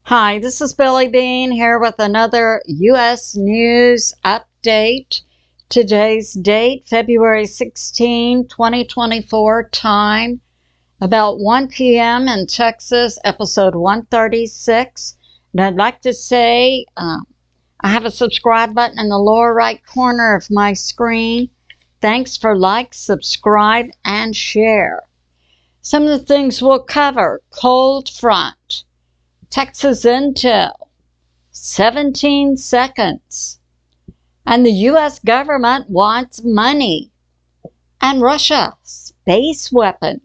Hi, this is Billie Beene here with another U.S. news update. Today's date, February 16, 2024, time about 1 p.m. in Texas, episode 136. And I'd like to say I have a subscribe button in the lower right corner of my screen. Thanks for like, subscribe, and share. Some of the things we'll cover: cold front, Texas intel, 17 seconds, and the U.S. government wants money, and Russia, space weapon,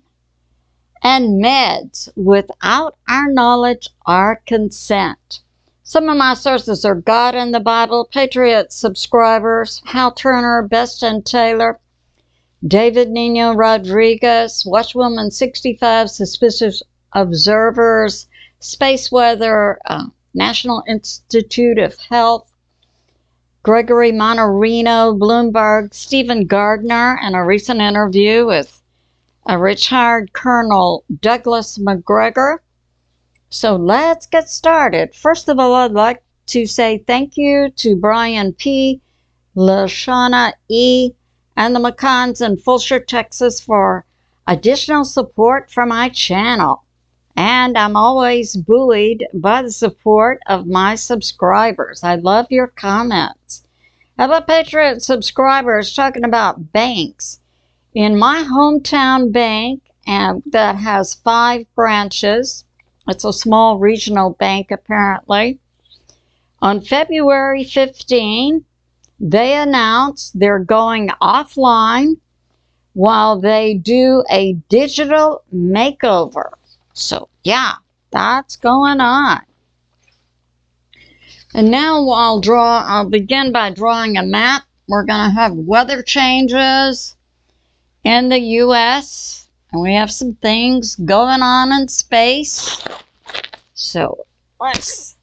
and meds without our knowledge or consent. Some of my sources are God in the Bible, Patriot subscribers, Hal Turner, Best and Taylor, David Nino Rodriguez, Watchwoman 65, Suspicious Observers, Space Weather, National Institute of Health, Gregory Mannarino, Bloomberg, Stephen Gardner, and a recent interview with retired Colonel Douglas MacGregor. So let's get started. First of all, I'd like to say thank you to Brian P., Lashana E., and the McCons in Fulshire, Texas for additional support for my channel. And I'm always buoyed by the support of my subscribers. I love your comments. How about Patriot subscribers talking about banks? In my hometown bank, and that has 5 branches, it's a small regional bank apparently, on February 15, they announced they're going offline while they do a digital makeover. So yeah, that's going on. And now I'll begin by drawing a map. We're going to have weather changes in the U.S. and we have some things going on in space. So let's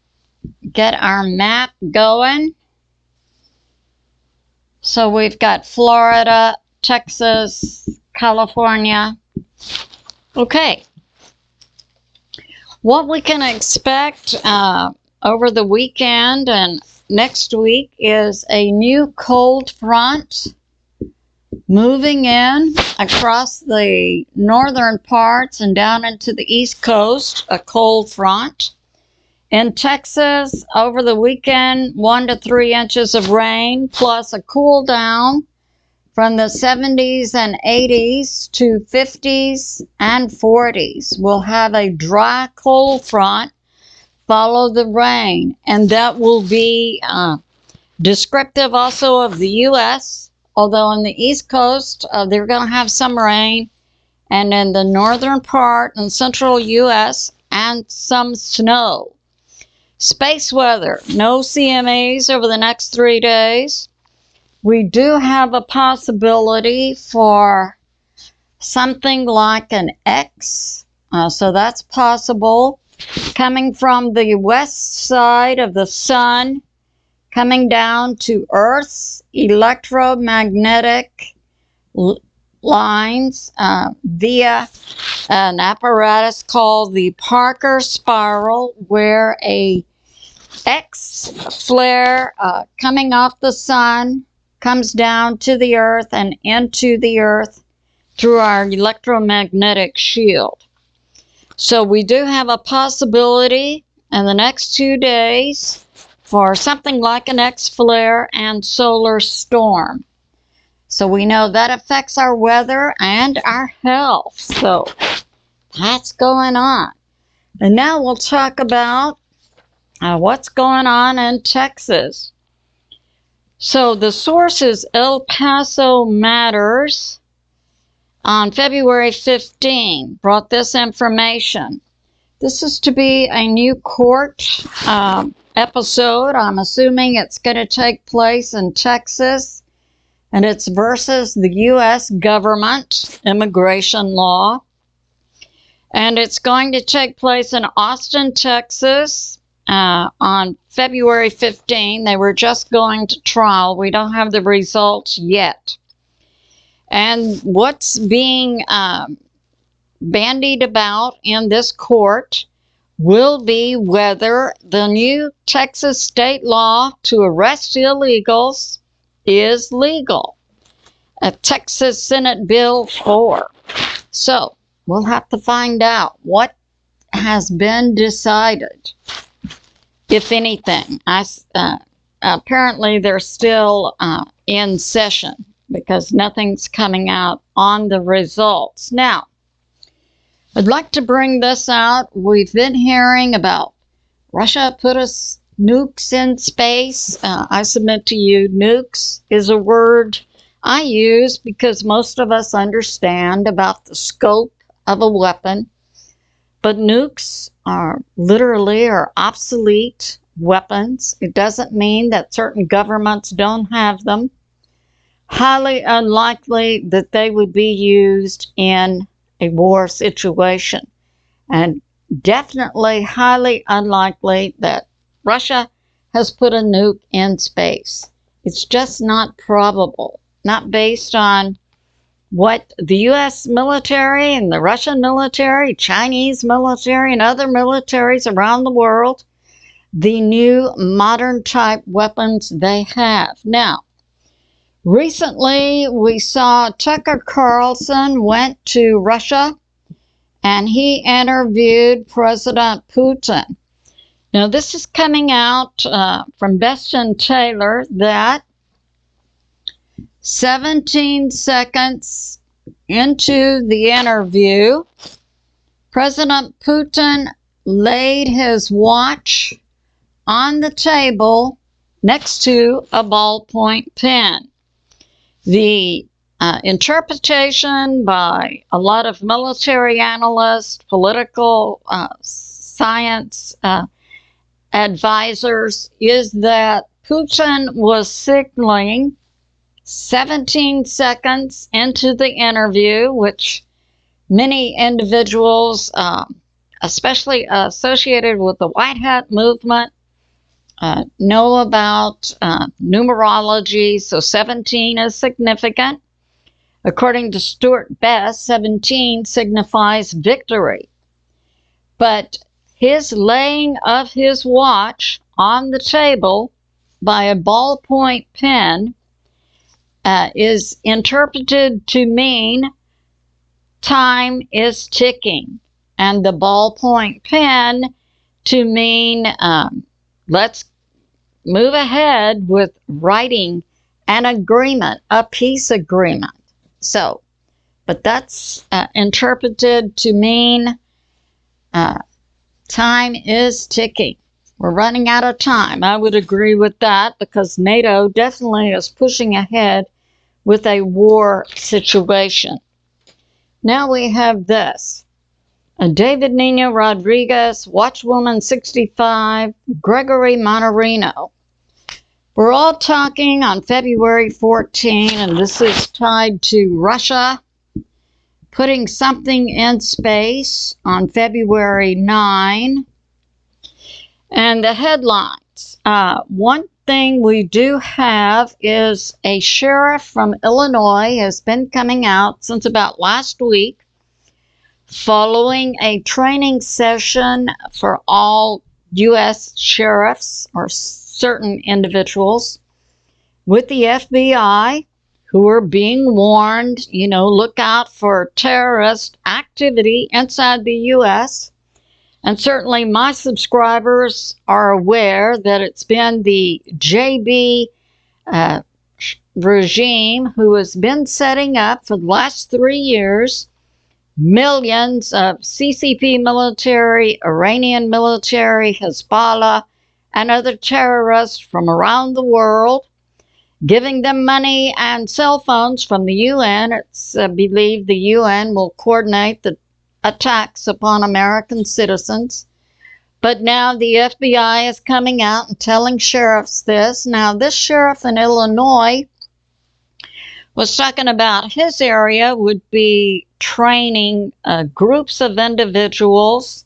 get our map going. So we've got Florida, Texas, California. Okay. What we can expect over the weekend and next week is a new cold front moving in across the northern parts and down into the East Coast, a cold front. In Texas, over the weekend, 1 to 3 inches of rain, plus a cool down from the 70s and 80s to 50s and 40s. We'll have a dry cold front follow the rain, and that will be descriptive also of the U.S., although on the East Coast, they're going to have some rain, and in the northern part and central U.S., and some snow. Space weather, no CMEs over the next 3 days. We do have a possibility for something like an X, so that's possible, coming from the west side of the sun, coming down to Earth's electromagnetic lines via an apparatus called the Parker spiral, where a X flare coming off the sun comes down to the earth and into the earth through our electromagnetic shield. So we do have a possibility in the next 2 days for something like an X flare and solar storm. So we know that affects our weather and our health. So that's going on. And now we'll talk about what's going on in Texas. So the source is El Paso Matters on February 15, brought this information. This is to be a new court episode. I'm assuming it's going to take place in Texas, and it's versus the U.S. government immigration law. And it's going to take place in Austin, Texas, on February 15. They were just going to trial. We don't have the results yet. And what's being bandied about in this court will be whether the new Texas state law to arrest illegals is legal. A Texas Senate Bill 4. So, we'll have to find out what has been decided, if anything. Apparently, they're still in session because nothing's coming out on the results. Now, I'd like to bring this out. We've been hearing about Russia put us nukes in space. I submit to you, nukes is a word I use because most of us understand about the scope of a weapon. But nukes are literally obsolete weapons. It doesn't mean that certain governments don't have them. Highly unlikely that they would be used in a war situation. And definitely highly unlikely that Russia has put a nuke in space. It's just not probable, not based on what the U.S. military and the Russian military, Chinese military, and other militaries around the world, the new modern type weapons they have. Now, recently we saw Tucker Carlson went to Russia and he interviewed President Putin. Now, this is coming out from Best and Taylor that 17 seconds into the interview, President Putin laid his watch on the table next to a ballpoint pen. The interpretation by a lot of military analysts, political science advisors is that Putin was signaling 17 seconds into the interview, which many individuals, especially associated with the White Hat movement, know about numerology. So 17 is significant. According to Stuart Best, 17 signifies victory. But his laying of his watch on the table by a ballpoint pen is interpreted to mean time is ticking, and the ballpoint pen to mean let's move ahead with writing an agreement, a peace agreement. So, but that's interpreted to mean time is ticking. We're running out of time. I would agree with that because NATO definitely is pushing ahead with a war situation. Now we have this. David Nino Rodriguez, Watchwoman 65, Gregory MANNARINO. We're all talking on February 14, and this is tied to Russia putting something in space on February 9. And the headlines. One thing we do have is a sheriff from Illinois has been coming out since about last week following a training session for all U.S. sheriffs or certain individuals with the FBI who are being warned, look out for terrorist activity inside the U.S. And certainly my subscribers are aware that it's been the JB regime who has been setting up for the last 3 years millions of CCP military, Iranian military, Hezbollah, and other terrorists from around the world, giving them money and cell phones from the UN. It's believed the UN will coordinate the attacks upon American citizens. But now the FBI is coming out and telling sheriffs this. Now, this sheriff in Illinois was talking about his area would be training groups of individuals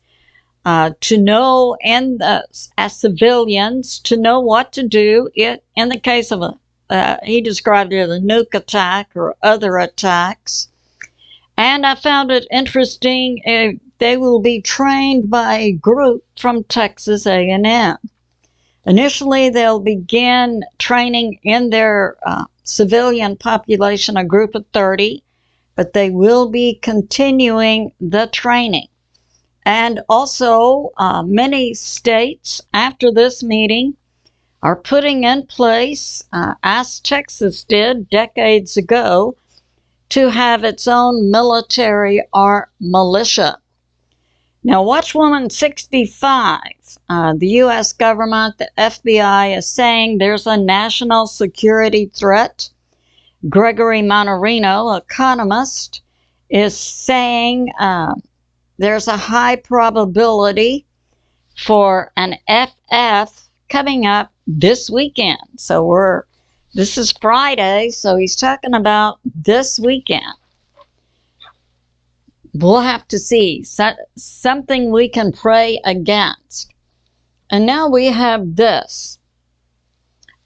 to know, and as civilians, to know what to do in the case of he described it as a nuke attack or other attacks. And I found it interesting. they will be trained by a group from Texas A&M. Initially, they'll begin training in their civilian population, a group of 30, but they will be continuing the training. And also, many states, after this meeting, are putting in place, as Texas did decades ago, to have its own military or militia. Now, Watchwoman 65, the U.S. government, the FBI, is saying there's a national security threat. Gregory Mannarino, economist, is saying there's a high probability for an FF coming up this weekend. So this is Friday, so he's talking about this weekend. We'll have to see. Something we can pray against. And now we have this.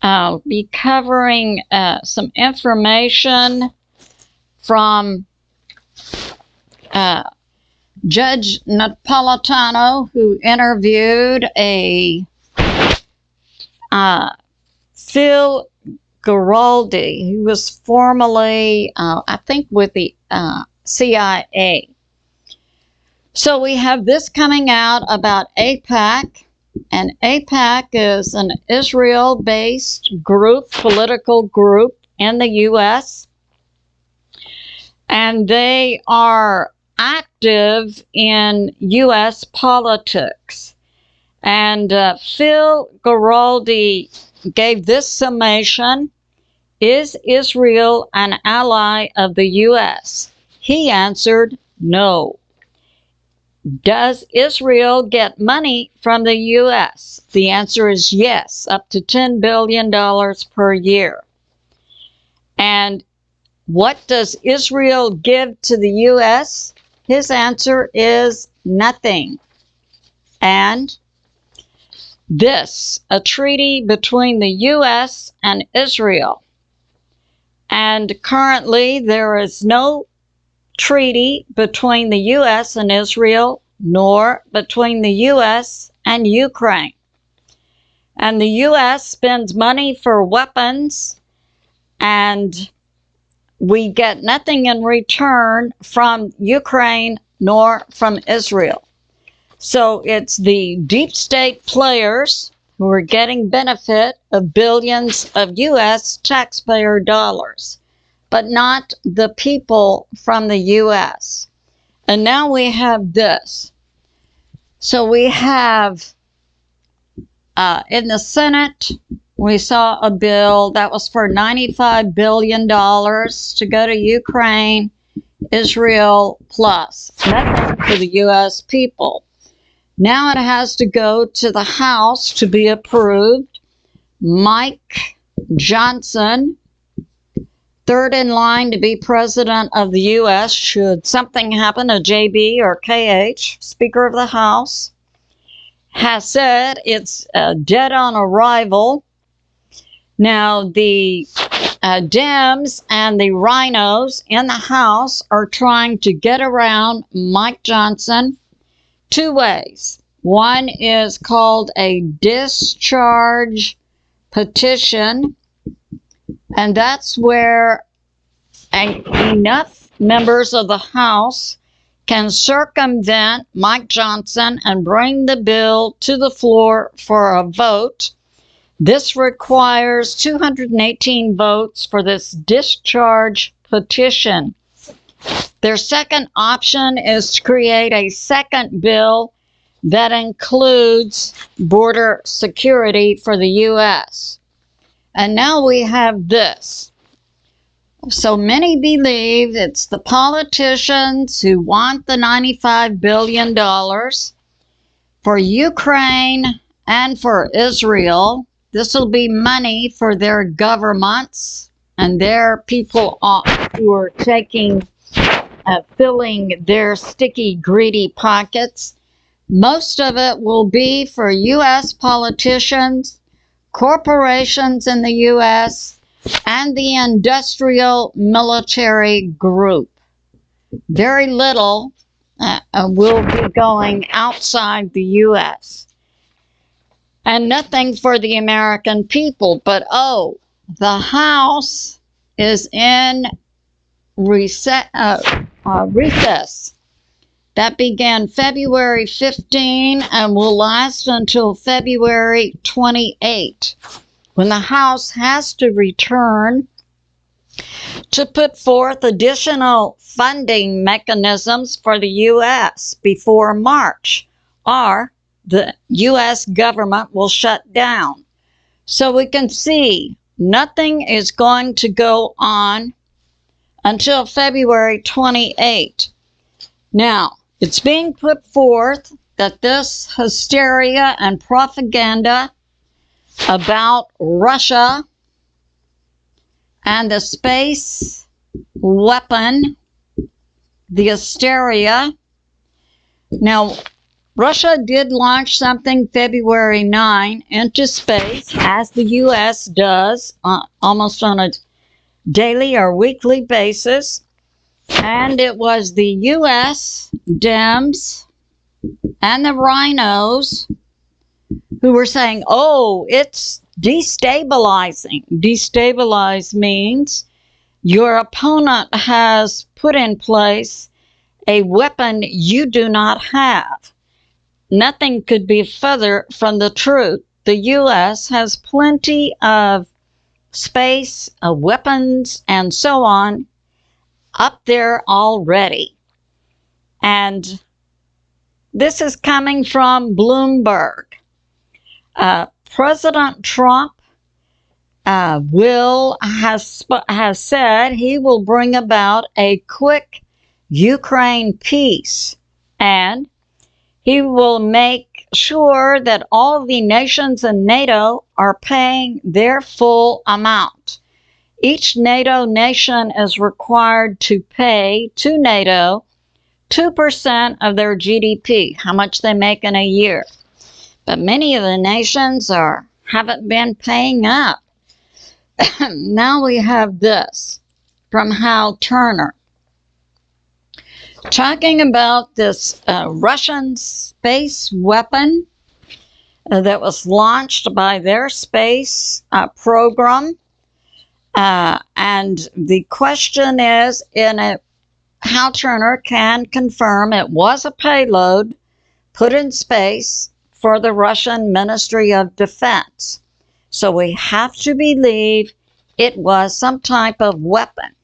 I'll be covering some information from Judge Napolitano, who interviewed Phil GIRALDI, who was formerly, I think, with the CIA. So we have this coming out about AIPAC, and AIPAC is an Israel-based group, political group in the U.S., and they are active in U.S. politics. And Phil GIRALDI gave this summation: is Israel an ally of the U.S.? He answered, no. Does Israel get money from the U.S.? The answer is yes, up to $10 billion per year. And what does Israel give to the U.S.? His answer is nothing. And this, a treaty between the U.S. and Israel. And currently there is no treaty between the U.S. and Israel, nor between the U.S. and Ukraine. And the U.S. spends money for weapons, and we get nothing in return from Ukraine nor from Israel. So it's the deep state players who are getting benefit of billions of U.S. taxpayer dollars, but not the people from the U.S. And now we have this. So we have, in the Senate, we saw a bill that was for $95 billion to go to Ukraine, Israel plus. Nothing for the U.S. people. Now it has to go to the House to be approved. Mike Johnson, third in line to be president of the U.S. should something happen to JB or KH, Speaker of the House, has said it's dead on arrival. Now, the Dems and the Rhinos in the House are trying to get around Mike Johnson two ways. One is called a discharge petition, and that's where enough members of the House can circumvent Mike Johnson and bring the bill to the floor for a vote. This requires 218 votes for this discharge petition. Their second option is to create a second bill that includes border security for the U.S. And now we have this. So many believe it's the politicians who want the $95 billion for Ukraine and for Israel. This will be money for their governments and their people who are filling their sticky, greedy pockets. Most of it will be for U.S. politicians, corporations in the U.S., and the industrial military group. Very little will be going outside the U.S. And nothing for the American people. But oh, the House is in recess. That began February 15 and will last until February 28, when the House has to return to put forth additional funding mechanisms for the U.S. before March, or the U.S. government will shut down. So we can see nothing is going to go on until February 28. Now, it's being put forth that this hysteria and propaganda about Russia and the space weapon, the hysteria. Now, Russia did launch something February 9 into space, as the U.S. does almost on a daily or weekly basis. And it was the U.S. Dems and the rhinos who were saying, oh, it's destabilizing. Destabilize means your opponent has put in place a weapon you do not have. Nothing could be further from the truth. The U.S. has plenty of space, weapons, and so on up there already. And this is coming from Bloomberg. President Trump has said he will bring about a quick Ukraine peace, and he will make sure that all the nations in NATO are paying their full amount. Each NATO nation is required to pay to NATO 2% of their GDP, how much they make in a year. But many of the nations haven't been paying up. Now we have this from Hal Turner, talking about this Russian space weapon that was launched by their space program. And the question is, Hal Turner can confirm it was a payload put in space for the Russian Ministry of Defense. So we have to believe it was some type of weapon.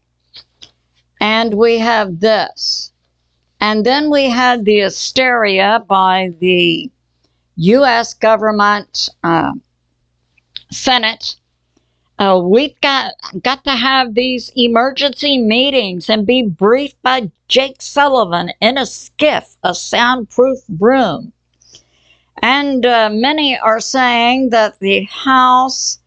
And we have this. And then we had the hysteria by the U.S. government, Senate. We've got to have these emergency meetings and be briefed by Jake Sullivan in a skiff, a soundproof room. And many are saying that the House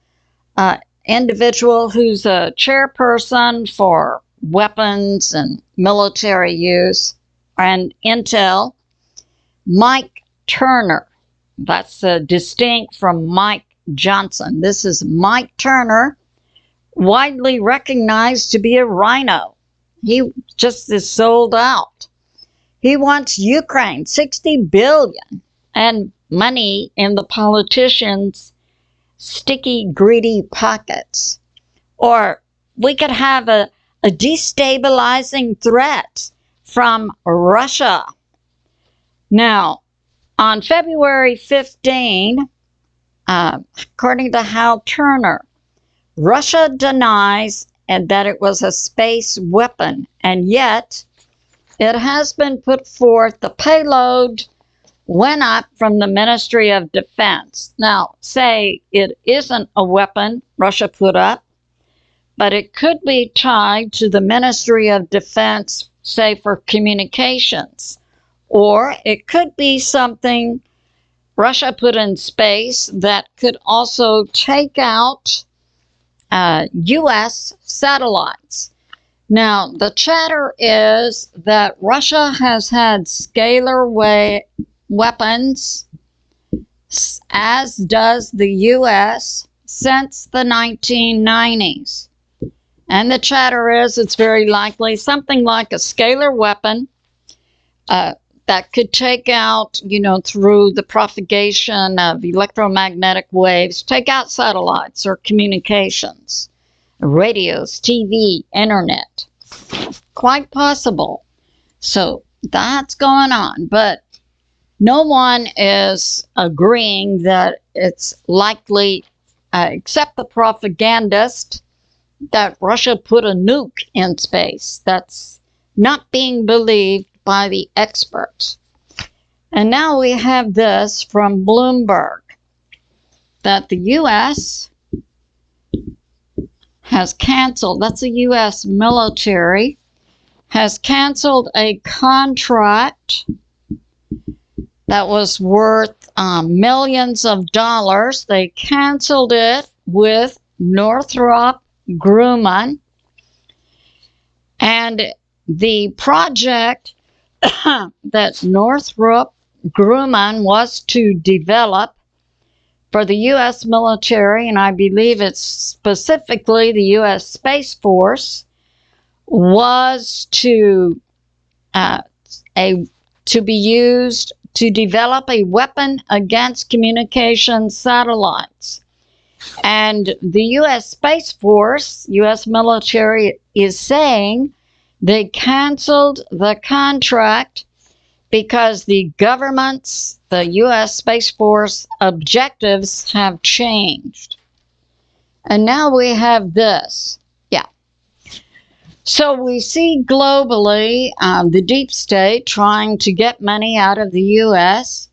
individual who's a chairperson for weapons and military use and intel, Mike Turner, that's distinct from Mike Johnson. This is Mike Turner, widely recognized to be a rhino. He just is sold out. He wants Ukraine, $60 billion, and money in the politicians' sticky, greedy pockets. Or we could have a destabilizing threat from Russia. Now, on February 15, according to Hal Turner, Russia denies that it was a space weapon, and yet it has been put forth, the payload went up from the Ministry of Defense. Now, say it isn't a weapon Russia put up, but it could be tied to the Ministry of Defense, say for communications, or it could be something Russia put in space that could also take out U.S. satellites. Now, the chatter is that Russia has had scalar weapons, as does the U.S., since the 1990s. And the chatter is it's very likely something like a scalar weapon that could take out, through the propagation of electromagnetic waves, take out satellites or communications, radios, TV, internet. Quite possible. So that's going on. But no one is agreeing that it's likely, except the propagandist, that Russia put a nuke in space. That's not being believed by the experts. And now we have this from Bloomberg, that the U.S. has canceled, that's the U.S. military, has canceled a contract that was worth millions of dollars. They canceled it with Northrop Grumman. And the project that Northrop Grumman was to develop for the U.S. military, and I believe it's specifically the U.S. Space Force, was to be used to develop a weapon against communication satellites. And the U.S. Space Force, U.S. military, is saying they canceled the contract because the government's, the U.S. Space Force objectives have changed. And now we have this. Yeah. So we see globally the deep state trying to get money out of the U.S.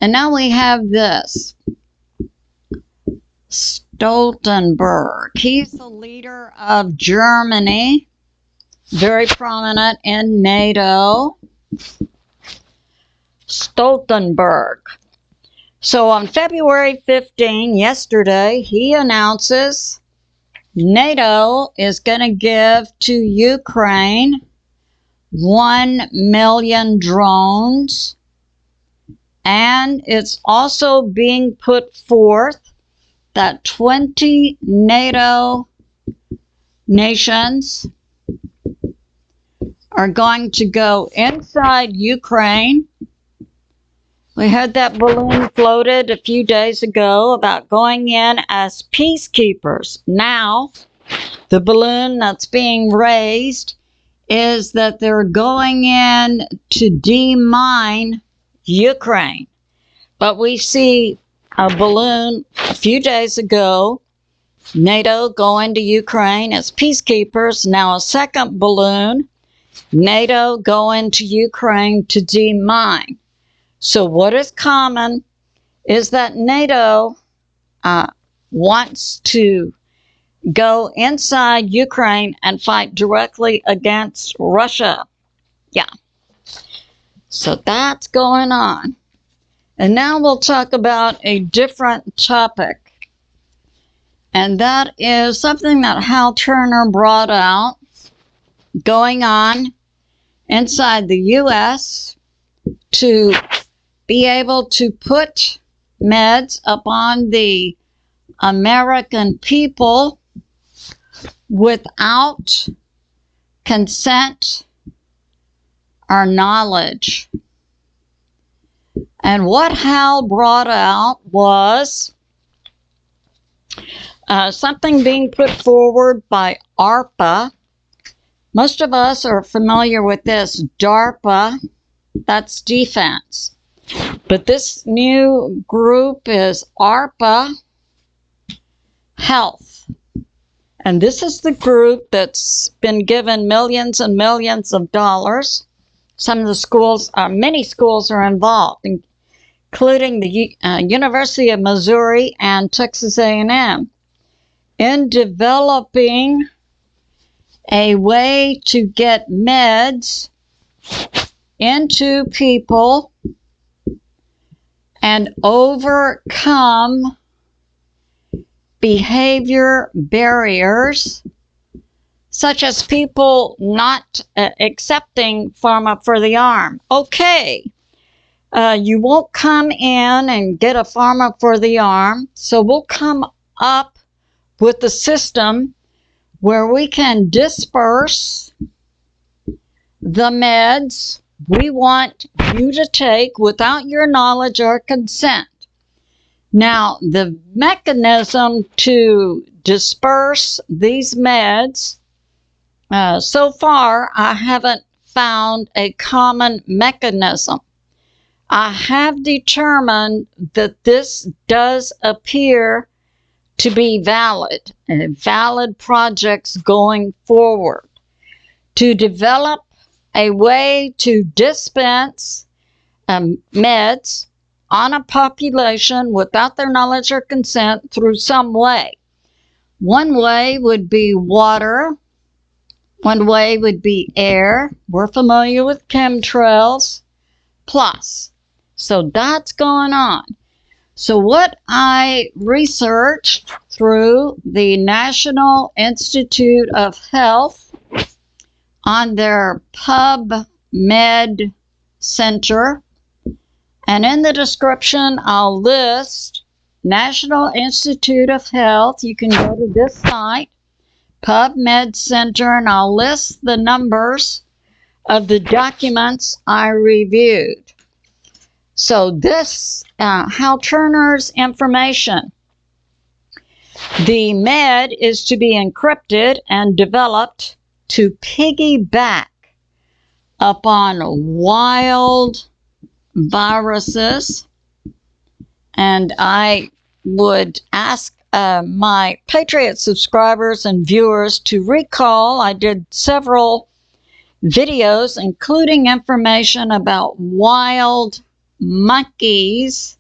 And now we have this. Stoltenberg. He's the leader of Germany, very prominent in NATO. Stoltenberg. So on February 15, yesterday, he announces NATO is going to give to Ukraine 1 million drones, and it's also being put forth that 20 NATO nations are going to go inside Ukraine. We had that balloon floated a few days ago about going in as peacekeepers. Now, the balloon that's being raised is that they're going in to demine Ukraine. But we see a balloon a few days ago, NATO going to Ukraine as peacekeepers. Now a second balloon, NATO going to Ukraine to demine. So what is common is that NATO wants to go inside Ukraine and fight directly against Russia. Yeah. So that's going on. And now we'll talk about a different topic. And that is something that Hal Turner brought out going on inside the U.S. to be able to put meds upon the American people without consent or knowledge. And what Hal brought out was something being put forward by ARPA. Most of us are familiar with this. DARPA, that's defense. But this new group is ARPA Health. And this is the group that's been given millions and millions of dollars. Some of the schools, many schools are involved, including the University of Missouri and Texas A&M, in developing a way to get meds into people and overcome behavior barriers, such as people not accepting pharma for the arm. Okay, you won't come in and get a pharma for the arm, so we'll come up with a system where we can disperse the meds we want you to take without your knowledge or consent. Now, the mechanism to disperse these meds, so far I haven't found a common mechanism. I have determined that this does appear to be valid projects going forward. To develop a way to dispense meds on a population without their knowledge or consent through some way. One way would be water. One way would be air. We're familiar with chemtrails. Plus. So that's going on. So what I researched through the National Institute of Health on their PubMed Center, and in the description I'll list National Institute of Health. You can go to this site, PubMed Center, and I'll list the numbers of the documents I reviewed. So this, Hal Turner's information. The med is to be encrypted and developed to piggyback upon wild viruses. And I would ask my Patriot subscribers and viewers to recall I did several videos including information about wild monkeys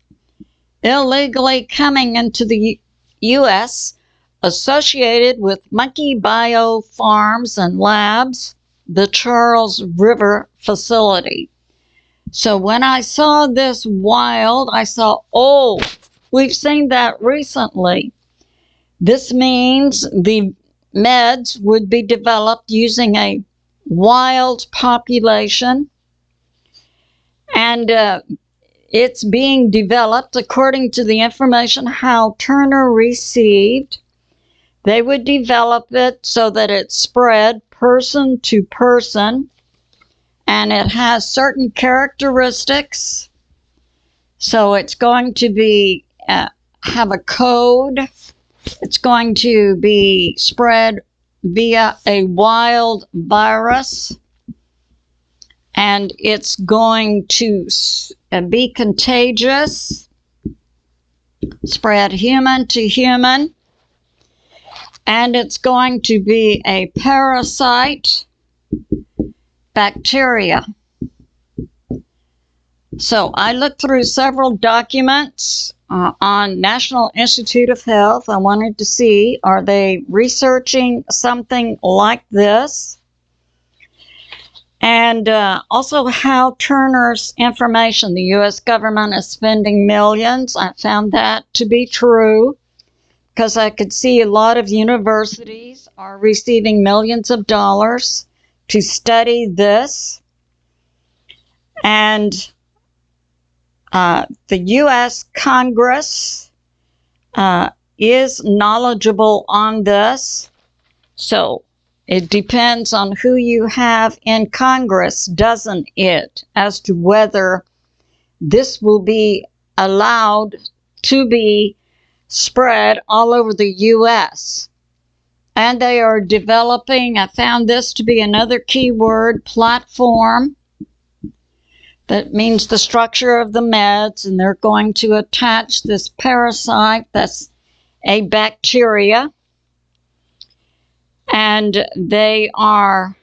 illegally coming into the U.S. associated with monkey bio farms and labs, the Charles River facility. So when I saw this wild, I saw, oh, we've seen that recently. This means the meds would be developed using a wild population, and it's being developed according to the information Hal Turner received. They would develop it so that it spread person to person, and it has certain characteristics. So it's going to be have a code. It's going to be spread via a wild virus, and it's going to be contagious, spread human to human, and it's going to be a parasite bacteria. So I looked through several documents on National Institute of Health. I wanted to see, are they researching something like this? And also Hal Turner's information. The U.S. government is spending millions. I found that to be true because I could see a lot of universities are receiving millions of dollars to study this. And the U.S. Congress is knowledgeable on this. So it depends on who you have in Congress, doesn't it, as to whether this will be allowed to be spread all over the U.S. And they are developing, I found this to be another keyword, platform. That means the structure of the meds, and they're going to attach this parasite that's a bacteria. And they are,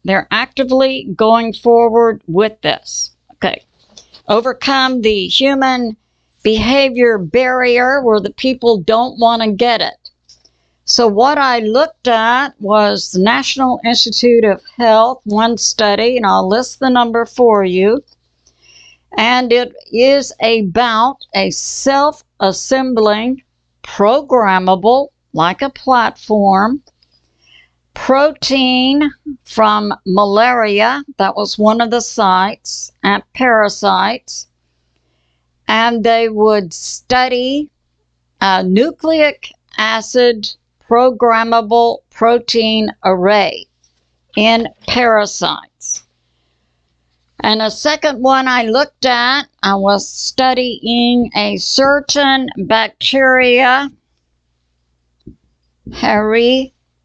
they're actively going forward with this. Okay. Overcome the human behavior barrier where the people don't want to get it. So what I looked at was the National Institute of Health, one study, and I'll list the number for you. And it is about a self-assembling, programmable, like a platform, protein from malaria. That was one of the sites, and parasites. And they would study nucleic acid programmable protein array in parasites. And a second one I looked at, I was studying a certain bacteria,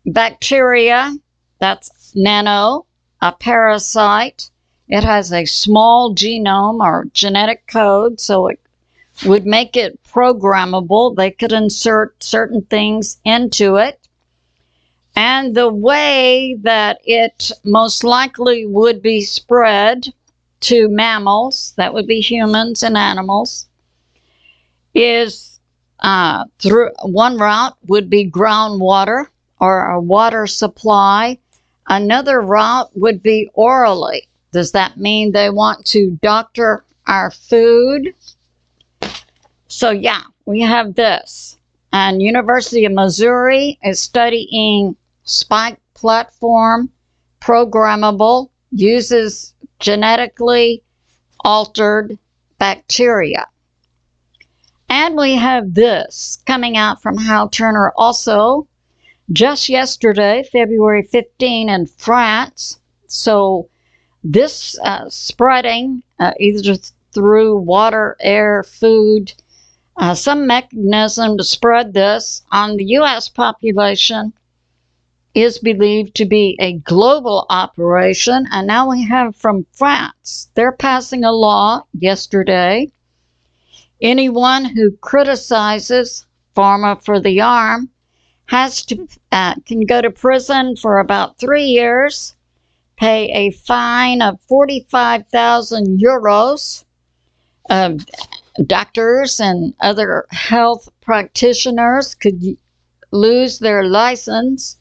bacteria, that's nano, a parasite. It has a small genome or genetic code, so it would make it programmable. They could insert certain things into it. And the way that it most likely would be spread to mammals, that would be humans and animals, is through one route would be groundwater or a water supply. Another route would be orally. Does that mean they want to doctor our food? So yeah, we have this. And University of Missouri is studying spike platform, programmable, uses genetically altered bacteria. And we have this coming out from Hal Turner also just yesterday, February 15 in France. So this spreading either through water, air, food, some mechanism to spread this on the U.S. population is believed to be a global operation. And now we have from France. They're passing a law yesterday. Anyone who criticizes pharma for the arm has to can go to prison for about 3 years, pay a fine of 45,000 euros. Doctors and other health practitioners could lose their license.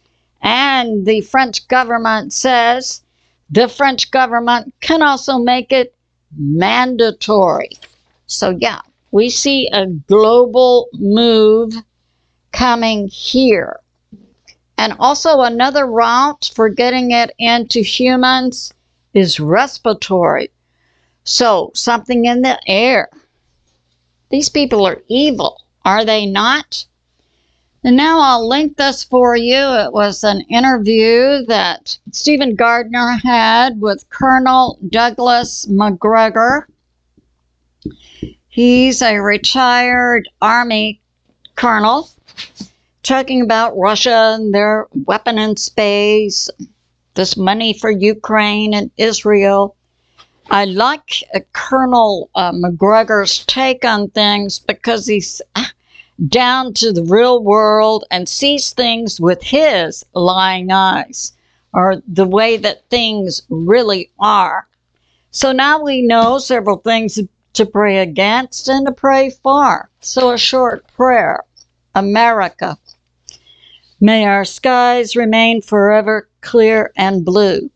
And the French government says the French government can also make it mandatory. So yeah, we see a global move coming here. And also another route for getting it into humans is respiratory. So something in the air. These people are evil, are they not? And now I'll link this for you. It was an interview that Stephen Gardner had with Colonel Douglas MacGregor. He's a retired Army colonel, talking about Russia and their weapon in space, this money for Ukraine and Israel. I like Colonel MacGregor's take on things because he's down to the real world and sees things with his lying eyes, or the way that things really are. So now we know several things to pray against and to pray for. So a short prayer. America, may our skies remain forever clear and blue.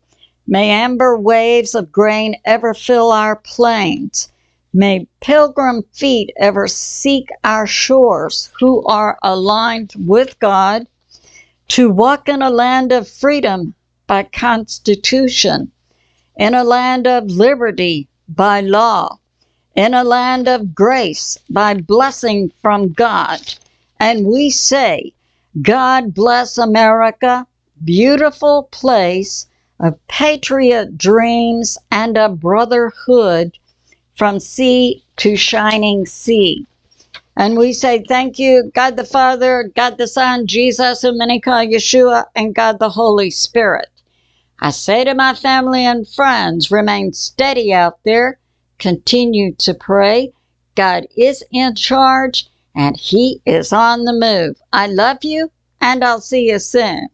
May amber waves of grain ever fill our plains. May pilgrim feet ever seek our shores who are aligned with God to walk in a land of freedom by constitution, in a land of liberty by law, in a land of grace by blessing from God. And we say, God bless America, beautiful place of patriot dreams and a brotherhood from sea to shining sea. And we say thank you, God the Father, God the Son, Jesus, whom many call Yeshua, and God the Holy Spirit. I say to my family and friends, remain steady out there, continue to pray. God is in charge, and He is on the move. I love you, and I'll see you soon.